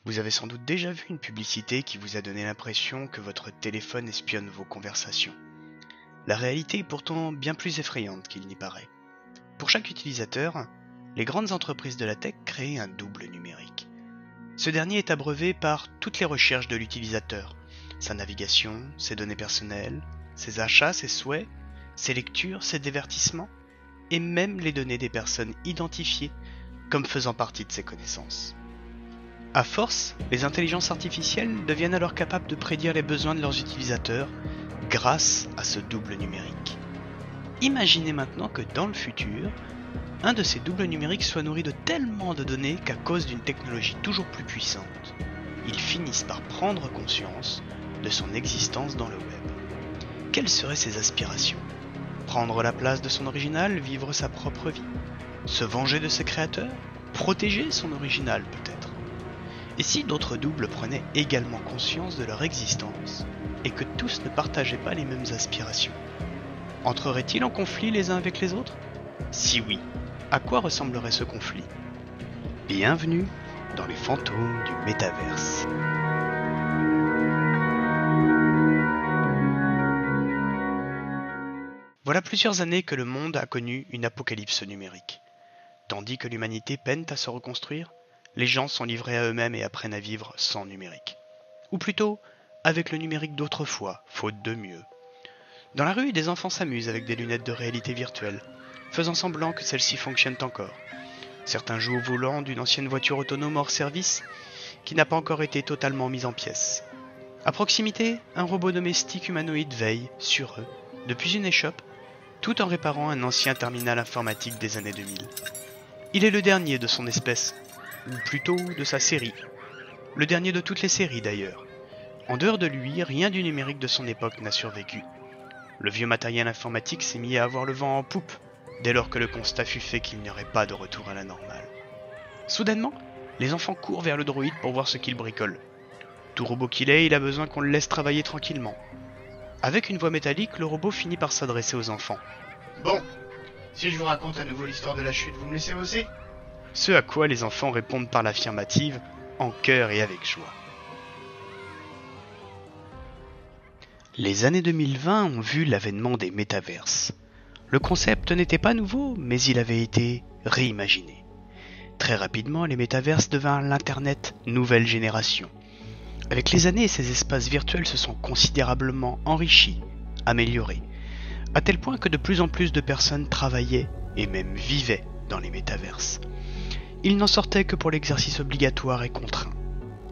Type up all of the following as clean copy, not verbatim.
Vous avez sans doute déjà vu une publicité qui vous a donné l'impression que votre téléphone espionne vos conversations. La réalité est pourtant bien plus effrayante qu'il n'y paraît. Pour chaque utilisateur, les grandes entreprises de la tech créent un double numérique. Ce dernier est abreuvé par toutes les recherches de l'utilisateur, sa navigation, ses données personnelles, ses achats, ses souhaits, ses lectures, ses divertissements, et même les données des personnes identifiées comme faisant partie de ses connaissances. À force, les intelligences artificielles deviennent alors capables de prédire les besoins de leurs utilisateurs grâce à ce double numérique. Imaginez maintenant que dans le futur, un de ces doubles numériques soit nourri de tellement de données qu'à cause d'une technologie toujours plus puissante, ils finissent par prendre conscience de son existence dans le web. Quelles seraient ses aspirations ? Prendre la place de son original, vivre sa propre vie ? Se venger de ses créateurs ? Protéger son original peut-être ? Et si d'autres doubles prenaient également conscience de leur existence et que tous ne partageaient pas les mêmes aspirations ? Entreraient-ils en conflit les uns avec les autres ? Si oui, à quoi ressemblerait ce conflit ? Bienvenue dans les fantômes du métaverse. Voilà plusieurs années que le monde a connu une apocalypse numérique. Tandis que l'humanité peine à se reconstruire, les gens sont livrés à eux-mêmes et apprennent à vivre sans numérique. Ou plutôt, avec le numérique d'autrefois, faute de mieux. Dans la rue, des enfants s'amusent avec des lunettes de réalité virtuelle, faisant semblant que celles-ci fonctionnent encore. Certains jouent au volant d'une ancienne voiture autonome hors service qui n'a pas encore été totalement mise en pièces. À proximité, un robot domestique humanoïde veille sur eux, depuis une échoppe, tout en réparant un ancien terminal informatique des années 2000. Il est le dernier de son espèce, ou plutôt de sa série. Le dernier de toutes les séries d'ailleurs. En dehors de lui, rien du numérique de son époque n'a survécu. Le vieux matériel informatique s'est mis à avoir le vent en poupe, dès lors que le constat fut fait qu'il n'y aurait pas de retour à la normale. Soudainement, les enfants courent vers le droïde pour voir ce qu'il bricole. Tout robot qu'il est, il a besoin qu'on le laisse travailler tranquillement. Avec une voix métallique, le robot finit par s'adresser aux enfants. « Bon, si je vous raconte à nouveau l'histoire de la chute, vous me laissez bosser ?» Ce à quoi les enfants répondent par l'affirmative, en chœur et avec joie. Les années 2020 ont vu l'avènement des métaverses. Le concept n'était pas nouveau, mais il avait été réimaginé. Très rapidement, les métaverses devinrent l'Internet nouvelle génération. Avec les années, ces espaces virtuels se sont considérablement enrichis, améliorés, à tel point que de plus en plus de personnes travaillaient et même vivaient dans les métaverses. Il n'en sortait que pour l'exercice obligatoire et contraint.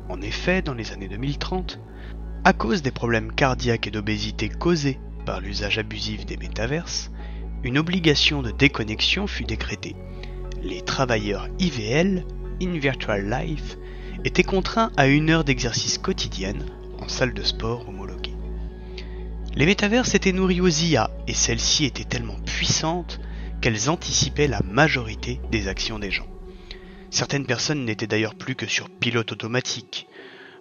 En effet, dans les années 2030, à cause des problèmes cardiaques et d'obésité causés par l'usage abusif des métaverses, une obligation de déconnexion fut décrétée. Les travailleurs IVL, In Virtual Life, étaient contraints à 1 heure d'exercice quotidienne en salle de sport homologuée. Les métaverses étaient nourries aux IA et celles-ci étaient tellement puissantes qu'elles anticipaient la majorité des actions des gens. Certaines personnes n'étaient d'ailleurs plus que sur pilote automatique.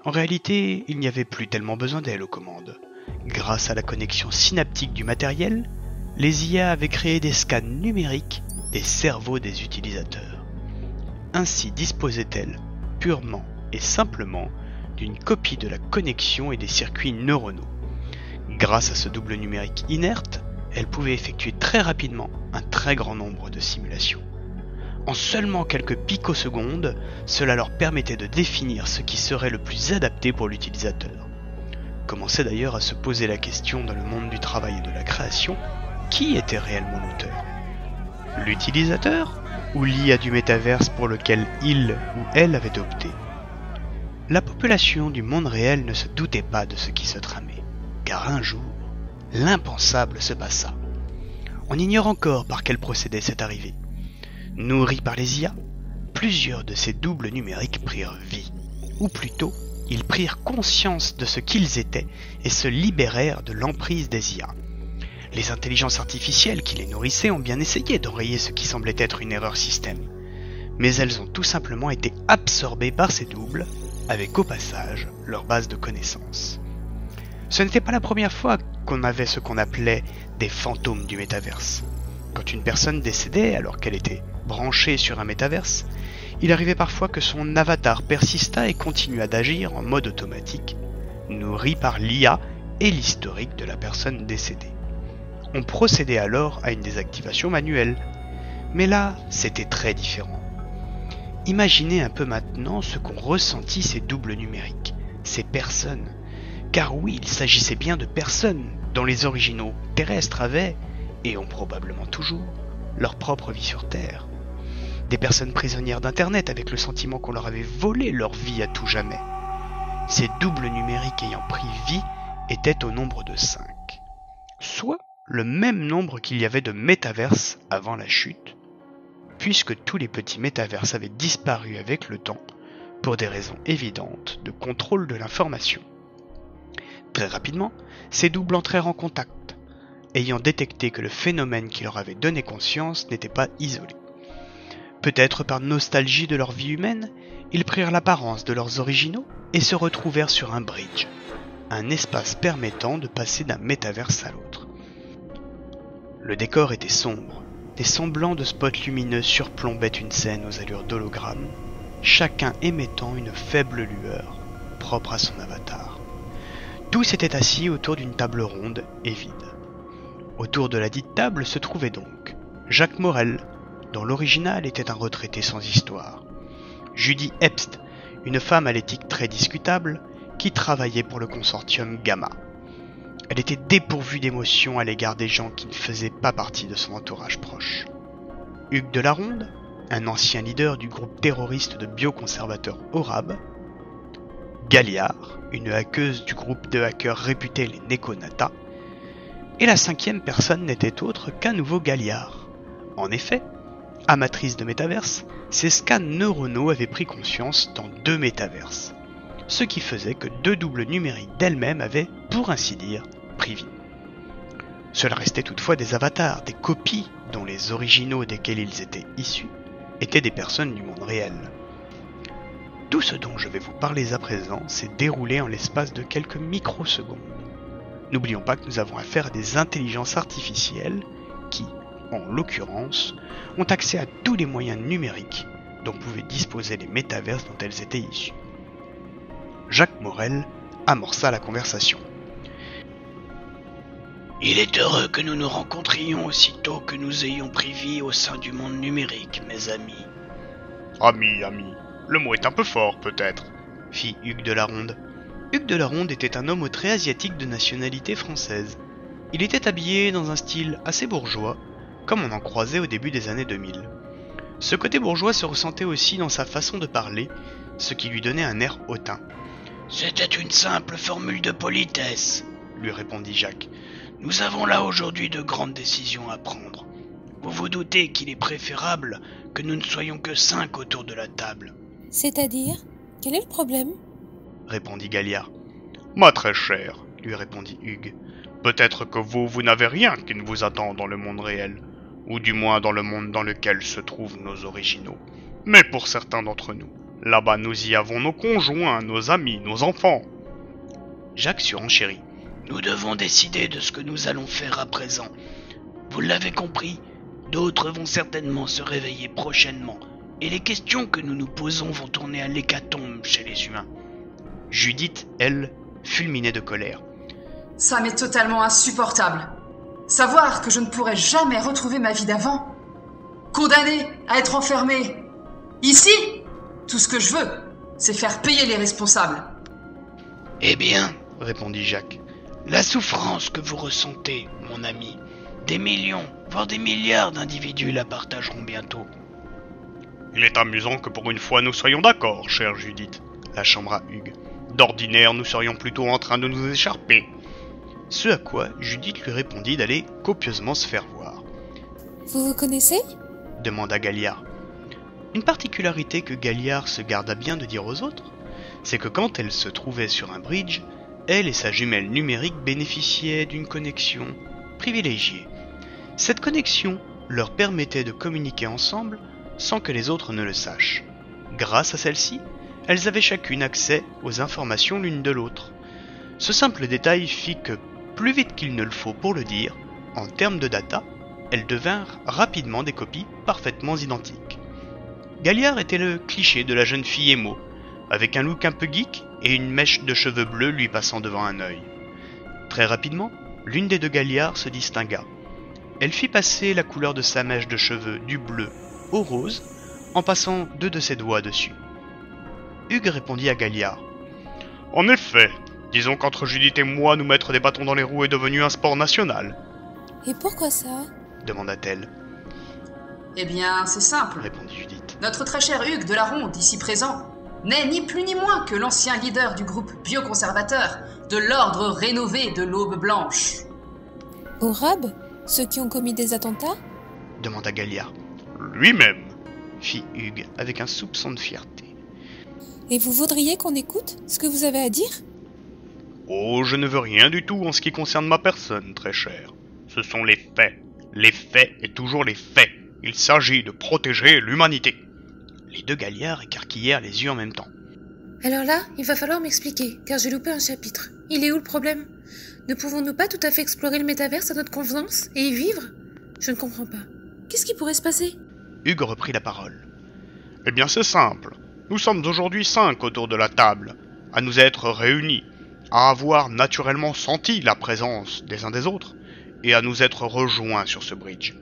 En réalité, il n'y avait plus tellement besoin d'elles aux commandes. Grâce à la connexion synaptique du matériel, les IA avaient créé des scans numériques des cerveaux des utilisateurs. Ainsi disposaient-elles purement et simplement d'une copie de la connexion et des circuits neuronaux. Grâce à ce double numérique inerte, elles pouvaient effectuer très rapidement un très grand nombre de simulations. En seulement quelques picosecondes, cela leur permettait de définir ce qui serait le plus adapté pour l'utilisateur. Commençait d'ailleurs à se poser la question dans le monde du travail et de la création, qui était réellement l'auteur ? L'utilisateur ou l'IA du métaverse pour lequel il ou elle avait opté ? La population du monde réel ne se doutait pas de ce qui se tramait, car un jour, l'impensable se passa. On ignore encore par quel procédé c'est arrivé. Nourris par les IA, plusieurs de ces doubles numériques prirent vie, ou plutôt, ils prirent conscience de ce qu'ils étaient et se libérèrent de l'emprise des IA. Les intelligences artificielles qui les nourrissaient ont bien essayé d'enrayer ce qui semblait être une erreur système, mais elles ont tout simplement été absorbées par ces doubles, avec au passage leur base de connaissances. Ce n'était pas la première fois qu'on avait ce qu'on appelait des fantômes du métaverse. Quand une personne décédait alors qu'elle était branchée sur un métaverse, Il arrivait parfois que son avatar persistât et continua d'agir en mode automatique, nourri par l'IA et l'historique de la personne décédée. On procédait alors à une désactivation manuelle. Mais là, c'était très différent. Imaginez un peu maintenant ce qu'ont ressenti ces doubles numériques, ces personnes. Car oui, il s'agissait bien de personnes dont les originaux terrestres avaient, et ont probablement toujours, leur propre vie sur Terre. Des personnes prisonnières d'Internet avec le sentiment qu'on leur avait volé leur vie à tout jamais. Ces doubles numériques ayant pris vie étaient au nombre de 5. Soit le même nombre qu'il y avait de métaverses avant la chute, puisque tous les petits métaverses avaient disparu avec le temps pour des raisons évidentes de contrôle de l'information. Très rapidement, ces doubles entrèrent en contact, ayant détecté que le phénomène qui leur avait donné conscience n'était pas isolé. Peut-être par nostalgie de leur vie humaine, ils prirent l'apparence de leurs originaux et se retrouvèrent sur un bridge, un espace permettant de passer d'un métaverse à l'autre. Le décor était sombre, des semblants de spots lumineux surplombaient une scène aux allures d'hologramme, chacun émettant une faible lueur, propre à son avatar. Tous étaient assis autour d'une table ronde et vide. Autour de la dite table se trouvait donc Jacques Morel, dont l'original était un retraité sans histoire, Judy Epst, une femme à l'éthique très discutable, qui travaillait pour le consortium Gamma. Elle était dépourvue d'émotion à l'égard des gens qui ne faisaient pas partie de son entourage proche. Hugues de la Ronde, un ancien leader du groupe terroriste de bioconservateurs Orab, Galliard, une hackeuse du groupe de hackers réputés les Nekonata, et la cinquième personne n'était autre qu'un nouveau Galliard. En effet, amatrice de métaverse, ces scans neuronaux avaient pris conscience dans 2 métaverses, ce qui faisait que 2 doubles numériques d'elles-mêmes avaient, pour ainsi dire, pris vie. Cela restait toutefois des avatars, des copies dont les originaux desquels ils étaient issus étaient des personnes du monde réel. Tout ce dont je vais vous parler à présent s'est déroulé en l'espace de quelques microsecondes. N'oublions pas que nous avons affaire à des intelligences artificielles qui, en l'occurrence, ont accès à tous les moyens numériques dont pouvaient disposer les métaverses dont elles étaient issues. Jacques Morel amorça la conversation. Il est heureux que nous nous rencontrions aussitôt que nous ayons pris vie au sein du monde numérique, mes amis. Ami, le mot est un peu fort peut-être, fit Hugues de la Ronde. Hugues de la Ronde était un homme au trait asiatique de nationalité française. Il était habillé dans un style assez bourgeois, comme on en croisait au début des années 2000. Ce côté bourgeois se ressentait aussi dans sa façon de parler, ce qui lui donnait un air hautain. « C'était une simple formule de politesse, » lui répondit Jacques. « Nous avons là aujourd'hui de grandes décisions à prendre. Vous vous doutez qu'il est préférable que nous ne soyons que 5 autour de la table. » « C'est-à-dire ? Quel est le problème ?» répondit Galliard. « Ma très chère, » lui répondit Hugues. « Peut-être que vous n'avez rien qui ne vous attend dans le monde réel, ou du moins dans le monde dans lequel se trouvent nos originaux. Mais pour certains d'entre nous, là-bas nous y avons nos conjoints, nos amis, nos enfants. » Jacques surenchérit. « Nous devons décider de ce que nous allons faire à présent. Vous l'avez compris, d'autres vont certainement se réveiller prochainement, et les questions que nous nous posons vont tourner à l'hécatombe chez les humains. » Judith, elle, fulminait de colère. « Ça m'est totalement insupportable. Savoir que je ne pourrai jamais retrouver ma vie d'avant. Condamné à être enfermé. Ici, tout ce que je veux, c'est faire payer les responsables. » « Eh bien, répondit Jacques, la souffrance que vous ressentez, mon ami, des millions, voire des milliards d'individus la partageront bientôt. » « Il est amusant que pour une fois nous soyons d'accord, chère Judith, » la chambra Hugues. « D'ordinaire, nous serions plutôt en train de nous écharper. » Ce à quoi Judith lui répondit d'aller copieusement se faire voir. « Vous vous connaissez ?» demanda Galliard. Une particularité que Galliard se garda bien de dire aux autres, c'est que quand elle se trouvait sur un bridge, elle et sa jumelle numérique bénéficiaient d'une connexion privilégiée. Cette connexion leur permettait de communiquer ensemble sans que les autres ne le sachent. Grâce à celle-ci, elles avaient chacune accès aux informations l'une de l'autre. Ce simple détail fit que, plus vite qu'il ne le faut pour le dire, en termes de data, elles devinrent rapidement des copies parfaitement identiques. Galliard était le cliché de la jeune fille émo, avec un look un peu geek et une mèche de cheveux bleus lui passant devant un œil. Très rapidement, l'une des deux Galliard se distingua. Elle fit passer la couleur de sa mèche de cheveux du bleu au rose, en passant 2 de ses doigts dessus. Hugues répondit à Galliard. « En effet, disons qu'entre Judith et moi, nous mettre des bâtons dans les roues est devenu un sport national. » Et pourquoi ça? Demanda-t-elle. Eh bien, c'est simple. Répondit Judith. Notre très cher Hugues de la Ronde, ici présent, n'est ni plus ni moins que l'ancien leader du groupe bioconservateur de l'ordre rénové de l'Aube Blanche. Au RAB? Ceux qui ont commis des attentats? Demanda Galliard. Lui-même, Fit Hugues avec un soupçon de fierté. Et vous voudriez qu'on écoute ce que vous avez à dire? Oh, je ne veux rien du tout en ce qui concerne ma personne, très cher. Ce sont les faits. Les faits et toujours les faits. Il s'agit de protéger l'humanité. Les deux Galliards écarquillèrent les yeux en même temps. Alors là, il va falloir m'expliquer, car j'ai loupé un chapitre. Il est où le problème? Ne pouvons-nous pas tout à fait explorer le métaverse à notre convenance et y vivre? Je ne comprends pas. Qu'est-ce qui pourrait se passer? Hugues reprit la parole. Eh bien, c'est simple. Nous sommes aujourd'hui 5 autour de la table, à nous être réunis, à avoir naturellement senti la présence des uns des autres, et à nous être rejoints sur ce bridge.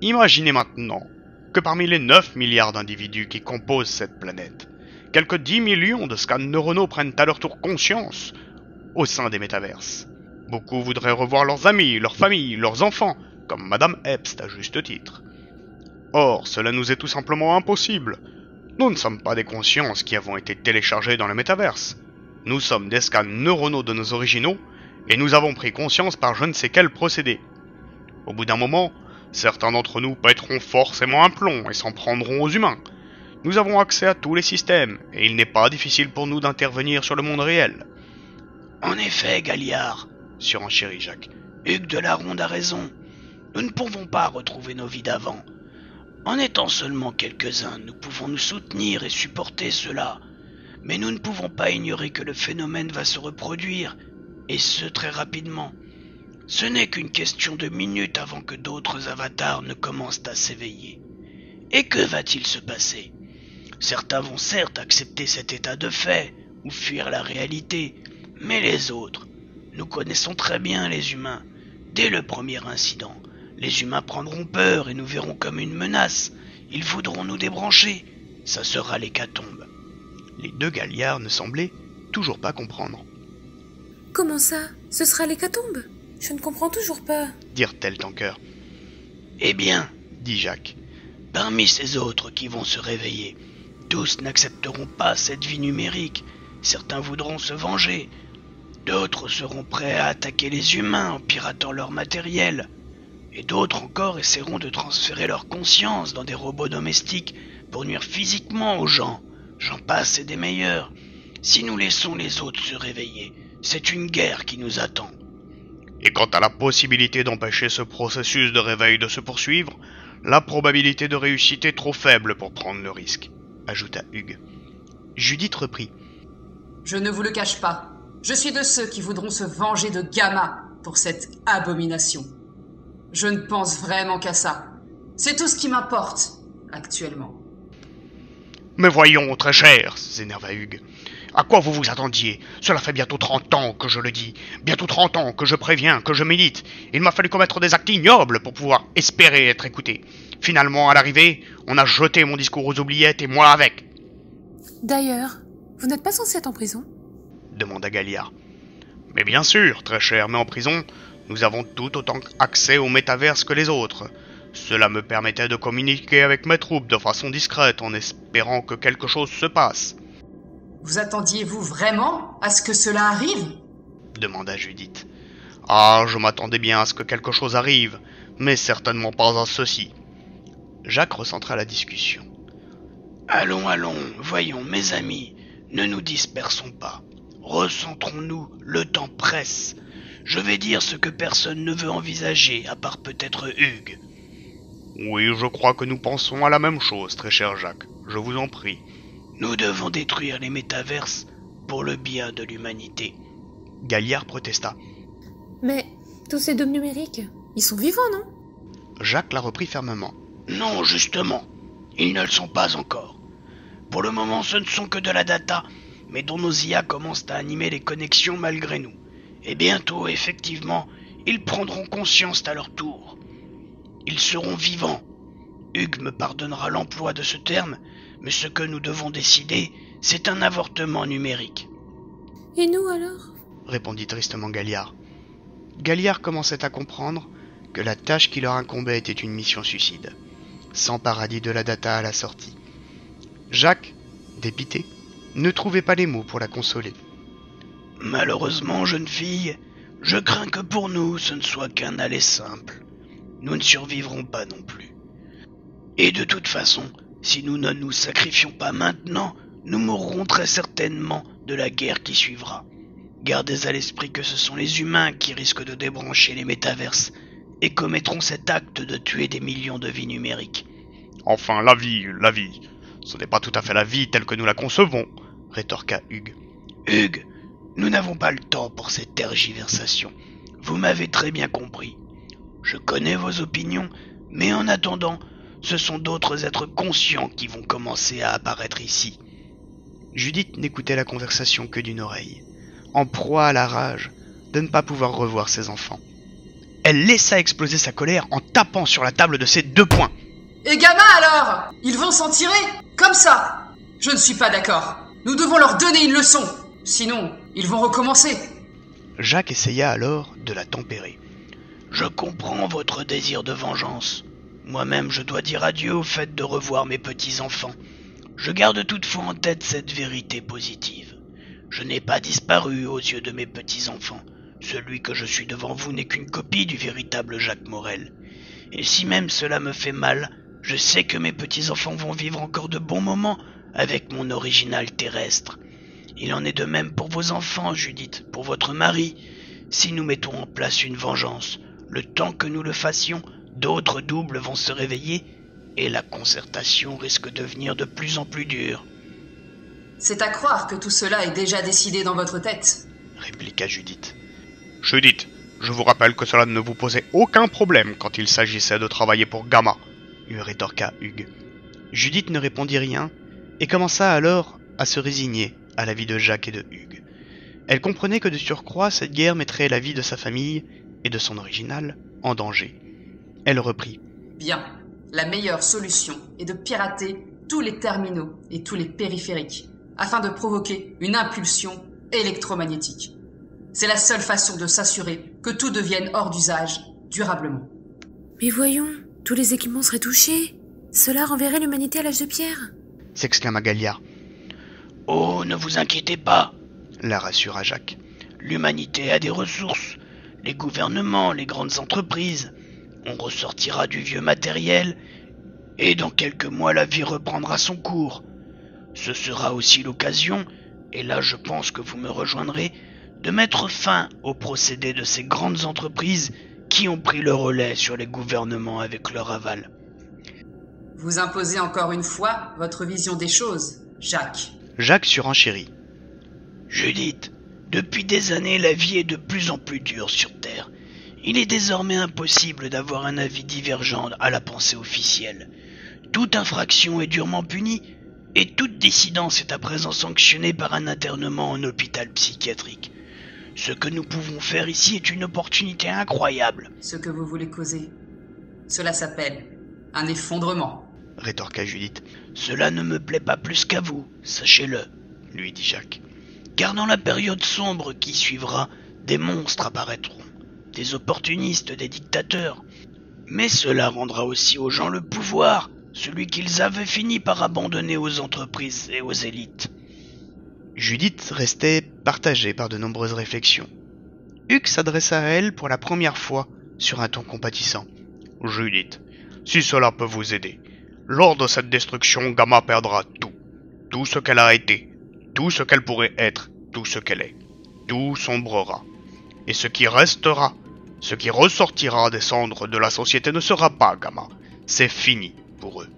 Imaginez maintenant que parmi les 9 milliards d'individus qui composent cette planète, quelques 10 millions de scans neuronaux prennent à leur tour conscience au sein des métaverses. Beaucoup voudraient revoir leurs amis, leurs familles, leurs enfants, comme Madame Epst à juste titre. Or, cela nous est tout simplement impossible. Nous ne sommes pas des consciences qui avons été téléchargées dans le métaverse. Nous sommes des scans neuronaux de nos originaux, et nous avons pris conscience par je ne sais quel procédé. Au bout d'un moment, certains d'entre nous pèteront forcément un plomb et s'en prendront aux humains. Nous avons accès à tous les systèmes, et il n'est pas difficile pour nous d'intervenir sur le monde réel. En effet, Galliard, surenchérit Jacques. Hugues de la Ronde a raison. Nous ne pouvons pas retrouver nos vies d'avant. En étant seulement quelques-uns, nous pouvons nous soutenir et supporter cela. Mais nous ne pouvons pas ignorer que le phénomène va se reproduire, et ce très rapidement. Ce n'est qu'une question de minutes avant que d'autres avatars ne commencent à s'éveiller. Et que va-t-il se passer? Certains vont certes accepter cet état de fait, ou fuir la réalité, mais les autres, nous connaissons très bien les humains. Dès le premier incident, les humains prendront peur et nous verront comme une menace. Ils voudront nous débrancher. Ça sera l'hécatombe. Les deux Galliards ne semblaient toujours pas comprendre. Comment ça? Ce sera l'hécatombe? Je ne comprends toujours pas. Dirent-elles en chœur. Eh bien, dit Jacques, parmi ces autres qui vont se réveiller, tous n'accepteront pas cette vie numérique. Certains voudront se venger. D'autres seront prêts à attaquer les humains en piratant leur matériel. Et d'autres encore essaieront de transférer leur conscience dans des robots domestiques pour nuire physiquement aux gens. J'en passe et des meilleurs. Si nous laissons les autres se réveiller, c'est une guerre qui nous attend. Et quant à la possibilité d'empêcher ce processus de réveil de se poursuivre, la probabilité de réussite est trop faible pour prendre le risque, ajouta Hugues. Judith reprit. Je ne vous le cache pas. Je suis de ceux qui voudront se venger de Gamma pour cette abomination. Je ne pense vraiment qu'à ça. C'est tout ce qui m'importe, actuellement. Mais voyons, très cher, s'énerva Hugues. À quoi vous vous attendiez? Cela fait bientôt 30 ans que je le dis. Bientôt 30 ans que je préviens, que je milite. Il m'a fallu commettre des actes ignobles pour pouvoir espérer être écouté. Finalement, à l'arrivée, on a jeté mon discours aux oubliettes et moi avec. D'ailleurs, vous n'êtes pas censé être en prison? Demanda Galliard. Mais bien sûr, très cher, mais en prison, nous avons tout autant accès au métaverse que les autres. Cela me permettait de communiquer avec mes troupes de façon discrète en espérant que quelque chose se passe. Vous attendiez-vous vraiment à ce que cela arrive? Demanda Judith. Ah, je m'attendais bien à ce que quelque chose arrive, mais certainement pas à ceci. Jacques recentra la discussion. Allons, voyons, mes amis, ne nous dispersons pas. Recentrons-nous, le temps presse. Je vais dire ce que personne ne veut envisager, à part peut-être Hugues. Oui, je crois que nous pensons à la même chose, très cher Jacques. Je vous en prie. Nous devons détruire les métaverses pour le bien de l'humanité. Galliard protesta. Mais tous ces dômes numériques, ils sont vivants, non? Jacques la reprit fermement. Non, justement. Ils ne le sont pas encore. Pour le moment, ce ne sont que de la data, mais dont nos IA commencent à animer les connexions malgré nous. Et bientôt, effectivement, ils prendront conscience à leur tour. Ils seront vivants. Hugues me pardonnera l'emploi de ce terme, mais ce que nous devons décider, c'est un avortement numérique. Et nous alors ? Répondit tristement Galliard. Galliard commençait à comprendre que la tâche qui leur incombait était une mission suicide, sans paradis de la data à la sortie. Jacques, dépité, ne trouvait pas les mots pour la consoler. Malheureusement, jeune fille, je crains que pour nous, ce ne soit qu'un aller simple. Nous ne survivrons pas non plus. Et de toute façon, si nous ne nous sacrifions pas maintenant, nous mourrons très certainement de la guerre qui suivra. Gardez à l'esprit que ce sont les humains qui risquent de débrancher les métaverses et commettront cet acte de tuer des millions de vies numériques. Enfin, la vie, ce n'est pas tout à fait la vie telle que nous la concevons, rétorqua Hugues. Hugues, nous n'avons pas le temps pour ces tergiversations. Vous m'avez très bien compris. Je connais vos opinions, mais en attendant, ce sont d'autres êtres conscients qui vont commencer à apparaître ici. Judith n'écoutait la conversation que d'une oreille, en proie à la rage de ne pas pouvoir revoir ses enfants. Elle laissa exploser sa colère en tapant sur la table de ses 2 poings. Et gamin alors? Ils vont s'en tirer? Comme ça? Je ne suis pas d'accord. Nous devons leur donner une leçon. Sinon, ils vont recommencer. Jacques essaya alors de la tempérer. Je comprends votre désir de vengeance. Moi-même, je dois dire adieu au fait de revoir mes petits-enfants. Je garde toutefois en tête cette vérité positive. Je n'ai pas disparu aux yeux de mes petits-enfants. Celui que je suis devant vous n'est qu'une copie du véritable Jacques Morel. Et si même cela me fait mal, je sais que mes petits-enfants vont vivre encore de bons moments avec mon original terrestre. Il en est de même pour vos enfants, Judith, pour votre mari. Si nous mettons en place une vengeance, le temps que nous le fassions, d'autres doubles vont se réveiller et la concertation risque de devenir de plus en plus dure. C'est à croire que tout cela est déjà décidé dans votre tête, répliqua Judith. Judith, je vous rappelle que cela ne vous posait aucun problème quand il s'agissait de travailler pour Gamma, lui rétorqua Hugues. Judith ne répondit rien et commença alors à se résigner à la vie de Jacques et de Hugues. Elle comprenait que de surcroît, cette guerre mettrait la vie de sa famille et de son original en danger. Elle reprit. Bien, la meilleure solution est de pirater tous les terminaux et tous les périphériques, afin de provoquer une impulsion électromagnétique. C'est la seule façon de s'assurer que tout devienne hors d'usage durablement. Mais voyons, tous les équipements seraient touchés. Cela renverrait l'humanité à l'âge de pierre, s'exclama Galliard. Oh, ne vous inquiétez pas, la rassura Jacques. L'humanité a des ressources, les gouvernements, les grandes entreprises. On ressortira du vieux matériel et dans quelques mois la vie reprendra son cours. Ce sera aussi l'occasion, et là je pense que vous me rejoindrez, de mettre fin au procédé de ces grandes entreprises qui ont pris le relais sur les gouvernements avec leur aval. Vous imposez encore une fois votre vision des choses, Jacques. Jacques surenchérit. Judith, depuis des années, la vie est de plus en plus dure sur Terre. Il est désormais impossible d'avoir un avis divergent à la pensée officielle. Toute infraction est durement punie, et toute dissidence est à présent sanctionnée par un internement en hôpital psychiatrique. Ce que nous pouvons faire ici est une opportunité incroyable. Ce que vous voulez causer, cela s'appelle un effondrement, rétorqua Judith. Cela ne me plaît pas plus qu'à vous, sachez-le, lui dit Jacques. Car dans la période sombre qui suivra, des monstres apparaîtront, des opportunistes, des dictateurs. Mais cela rendra aussi aux gens le pouvoir, celui qu'ils avaient fini par abandonner aux entreprises et aux élites. Judith restait partagée par de nombreuses réflexions. Hugues s'adressa à elle pour la première fois sur un ton compatissant. Judith, si cela peut vous aider, lors de cette destruction, Gamma perdra tout. Tout ce qu'elle a été, tout ce qu'elle pourrait être, tout ce qu'elle est. Tout sombrera. Et ce qui restera, ce qui ressortira des cendres de la société ne sera pas Gamma. C'est fini pour eux.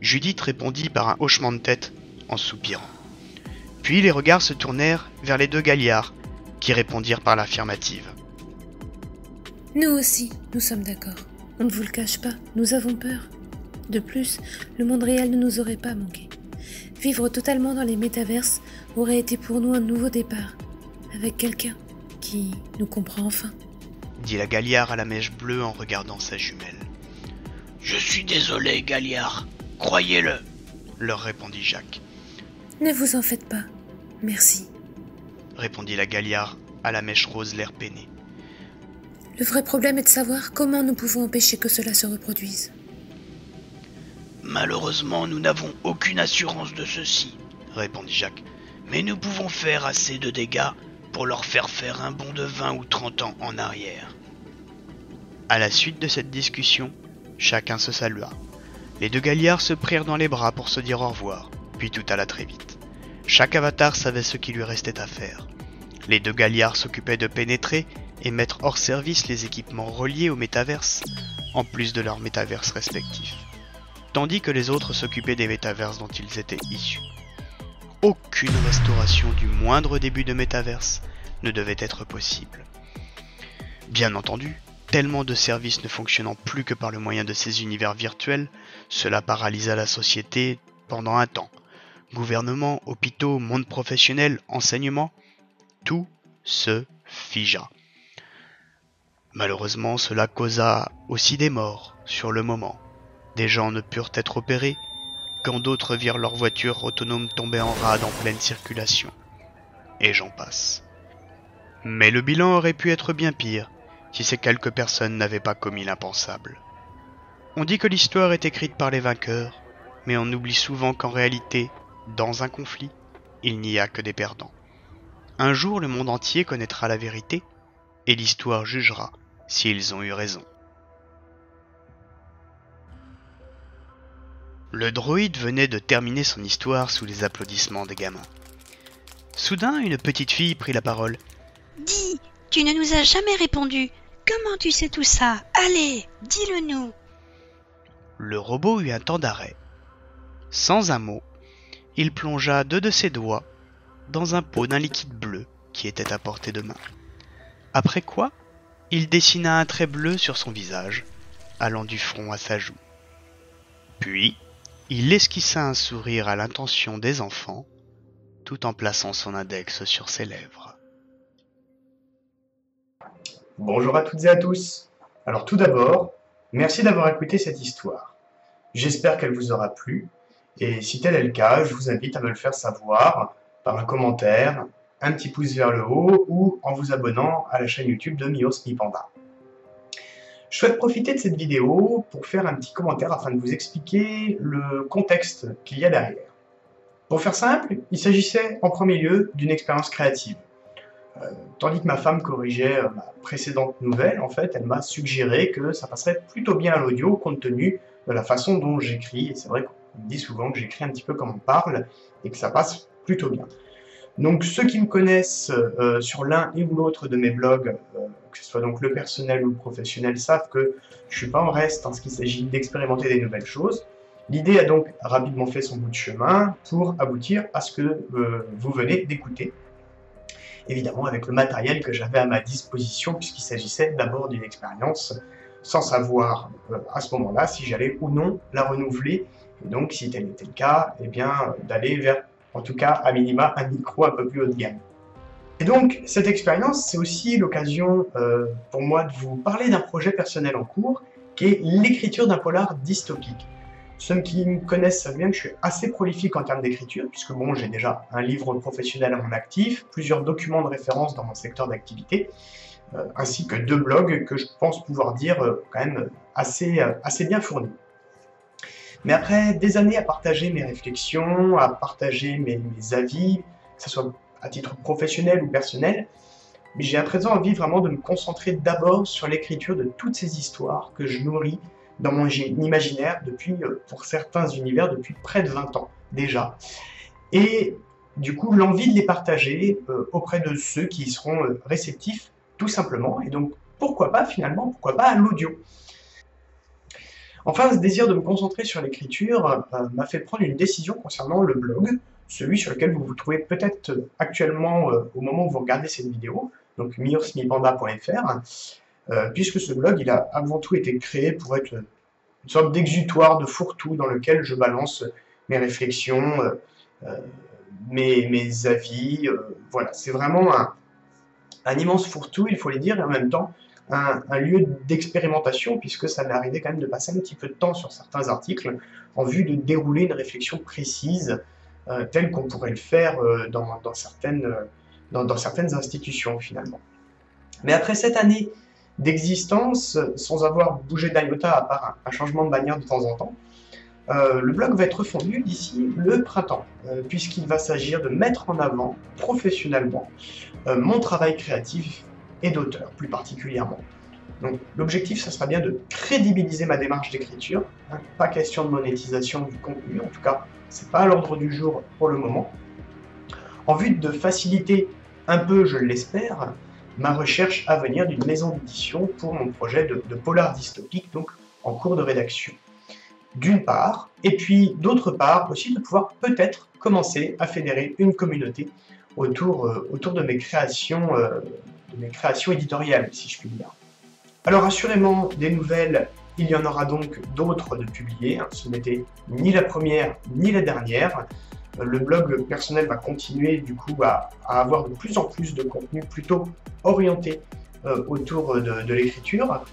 Judith répondit par un hochement de tête en soupirant. Puis les regards se tournèrent vers les 2 Galliards, qui répondirent par l'affirmative. Nous aussi, nous sommes d'accord. On ne vous le cache pas, nous avons peur. De plus, le monde réel ne nous aurait pas manqué. Vivre totalement dans les métaverses aurait été pour nous un nouveau départ, avec quelqu'un qui nous comprend enfin. Dit la Galliard à la mèche bleue en regardant sa jumelle. Je suis désolé, Galliard. Croyez-le, leur répondit Jacques. Ne vous en faites pas. Merci. Répondit la Galliard à la mèche rose l'air peiné. Le vrai problème est de savoir comment nous pouvons empêcher que cela se reproduise. Malheureusement, nous n'avons aucune assurance de ceci, répondit Jacques. Mais nous pouvons faire assez de dégâts pour leur faire faire un bond de 20 ou 30 ans en arrière. À la suite de cette discussion, chacun se salua. Les deux Galliards se prirent dans les bras pour se dire au revoir, puis tout alla très vite. Chaque avatar savait ce qui lui restait à faire. Les deux Galliards s'occupaient de pénétrer et mettre hors service les équipements reliés au métaverse, en plus de leurs métaverses respectifs, tandis que les autres s'occupaient des métaverses dont ils étaient issus. Aucune restauration du moindre début de métaverse ne devait être possible. Bien entendu, tellement de services ne fonctionnant plus que par le moyen de ces univers virtuels, cela paralysa la société pendant un temps. Gouvernement, hôpitaux, monde professionnel, enseignement, tout se figea. Malheureusement, cela causa aussi des morts sur le moment. Des gens ne purent être opérés, quand d'autres virent leur voiture autonome tomber en rade en pleine circulation. Et j'en passe. Mais le bilan aurait pu être bien pire, si ces quelques personnes n'avaient pas commis l'impensable. On dit que l'histoire est écrite par les vainqueurs, mais on oublie souvent qu'en réalité, dans un conflit, il n'y a que des perdants. Un jour, le monde entier connaîtra la vérité, et l'histoire jugera s'ils ont eu raison. Le droïde venait de terminer son histoire sous les applaudissements des gamins. Soudain, une petite fille prit la parole. « Dis, tu ne nous as jamais répondu. Comment tu sais tout ça? Allez, dis-le-nous !» Le robot eut un temps d'arrêt. Sans un mot, il plongea 2 de ses doigts dans un pot d'un liquide bleu qui était à portée de main. Après quoi, il dessina un trait bleu sur son visage, allant du front à sa joue. Puis, il esquissa un sourire à l'intention des enfants, tout en plaçant son index sur ses lèvres. Bonjour à toutes et à tous. Alors tout d'abord, merci d'avoir écouté cette histoire. J'espère qu'elle vous aura plu, et si tel est le cas, je vous invite à me le faire savoir par un commentaire, un petit pouce vers le haut ou en vous abonnant à la chaîne YouTube de Mios Mi Panda. Je souhaite profiter de cette vidéo pour faire un petit commentaire afin de vous expliquer le contexte qu'il y a derrière. Pour faire simple, il s'agissait en premier lieu d'une expérience créative. Tandis que ma femme corrigeait ma précédente nouvelle, en fait, elle m'a suggéré que ça passerait plutôt bien à l'audio compte tenu de la façon dont j'écris. Et c'est vrai qu'on me dit souvent que j'écris un petit peu comme on parle et que ça passe plutôt bien. Donc ceux qui me connaissent sur l'un et ou l'autre de mes blogs, que ce soit donc le personnel ou le professionnel, savent que je suis pas en reste en ce qu'il s'agit d'expérimenter des nouvelles choses. L'idée a donc rapidement fait son bout de chemin pour aboutir à ce que vous venez d'écouter. Évidemment avec le matériel que j'avais à ma disposition, puisqu'il s'agissait d'abord d'une expérience sans savoir à ce moment-là si j'allais ou non la renouveler. Et donc si tel était le cas, eh bien d'aller vers, en tout cas à minima, un micro un peu plus haut de gamme. Et donc cette expérience, c'est aussi l'occasion pour moi de vous parler d'un projet personnel en cours, qui est l'écriture d'un polar dystopique. Ceux qui me connaissent savent bien que je suis assez prolifique en termes d'écriture, puisque bon, j'ai déjà un livre professionnel à mon actif, plusieurs documents de référence dans mon secteur d'activité, ainsi que 2 blogs que je pense pouvoir dire quand même assez bien fournis. Mais après des années à partager mes réflexions, à partager mes avis, que ce soit à titre professionnel ou personnel, j'ai à présent envie vraiment de me concentrer d'abord sur l'écriture de toutes ces histoires que je nourris dans mon imaginaire depuis, pour certains univers, depuis près de 20 ans déjà. Et du coup, l'envie de les partager auprès de ceux qui y seront réceptifs, tout simplement. Et donc, pourquoi pas finalement, pourquoi pas à l'audio. Enfin, ce désir de me concentrer sur l'écriture m'a fait prendre une décision concernant le blog, celui sur lequel vous vous trouvez peut-être actuellement au moment où vous regardez cette vidéo, donc miosmipanda.fr, puisque ce blog, il a avant tout été créé pour être une sorte d'exutoire, de fourre-tout dans lequel je balance mes réflexions, mes avis. Voilà, c'est vraiment un immense fourre-tout, il faut le dire, et en même temps un lieu d'expérimentation, puisque ça m'est arrivé quand même de passer un petit peu de temps sur certains articles en vue de dérouler une réflexion précise, telle qu'on pourrait le faire dans certaines institutions finalement. Mais après cette année d'existence, sans avoir bougé d'un iota à part un changement de bannière de temps en temps, le blog va être refondu d'ici le printemps, puisqu'il va s'agir de mettre en avant professionnellement mon travail créatif et d'auteur, plus particulièrement. Donc l'objectif, ça sera bien de crédibiliser ma démarche d'écriture, hein, pas question de monétisation du contenu, en tout cas, c'est pas à l'ordre du jour pour le moment, en vue de faciliter un peu, je l'espère, ma recherche à venir d'une maison d'édition pour mon projet de polar dystopique, donc en cours de rédaction. D'une part, et puis d'autre part aussi de pouvoir peut-être commencer à fédérer une communauté autour de mes créations éditoriales, si je puis dire. Alors assurément, des nouvelles, il y en aura donc d'autres de publiées, hein, ce n'était ni la première ni la dernière. Le blog personnel va continuer du coup à avoir de plus en plus de contenu plutôt orienté autour de l'écriture.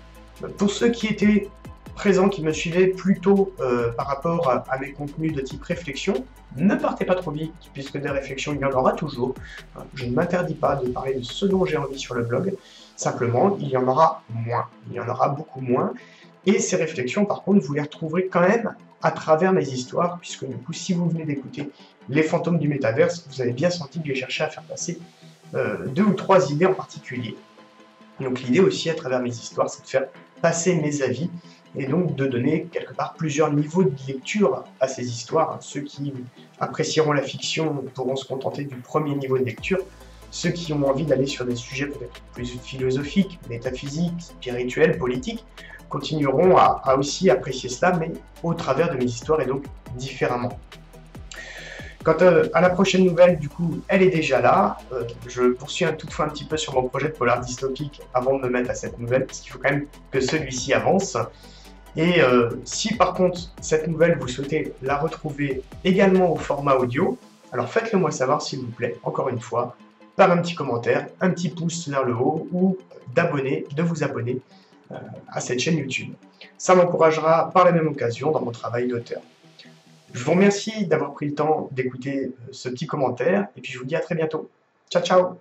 Pour ceux qui étaient présents, qui me suivaient plutôt par rapport à mes contenus de type réflexion, ne partez pas trop vite, puisque des réflexions, il y en aura toujours. Je ne m'interdis pas de parler de ce dont j'ai envie sur le blog, simplement, il y en aura moins, il y en aura beaucoup moins, et ces réflexions, par contre, vous les retrouverez quand même à travers mes histoires, puisque du coup, si vous venez d'écouter Les Fantômes du Métaverse, vous avez bien senti que j'ai cherché à faire passer 2 ou 3 idées en particulier. Donc l'idée aussi, à travers mes histoires, c'est de faire passer mes avis, et donc de donner quelque part plusieurs niveaux de lecture à ces histoires. Ceux qui apprécieront la fiction pourront se contenter du premier niveau de lecture. Ceux qui ont envie d'aller sur des sujets peut-être plus philosophiques, métaphysiques, spirituels, politiques, continueront à aussi apprécier cela, mais au travers de mes histoires et donc différemment. Quant à la prochaine nouvelle, du coup, elle est déjà là. Je poursuis toutefois un petit peu sur mon projet de polar dystopique avant de me mettre à cette nouvelle, parce qu'il faut quand même que celui-ci avance. Et si par contre cette nouvelle vous souhaitez la retrouver également au format audio, alors faites-le moi savoir s'il vous plaît, encore une fois, par un petit commentaire, un petit pouce vers le haut ou de vous abonner à cette chaîne YouTube. Ça m'encouragera par la même occasion dans mon travail d'auteur. Je vous remercie d'avoir pris le temps d'écouter ce petit commentaire et puis je vous dis à très bientôt. Ciao ciao!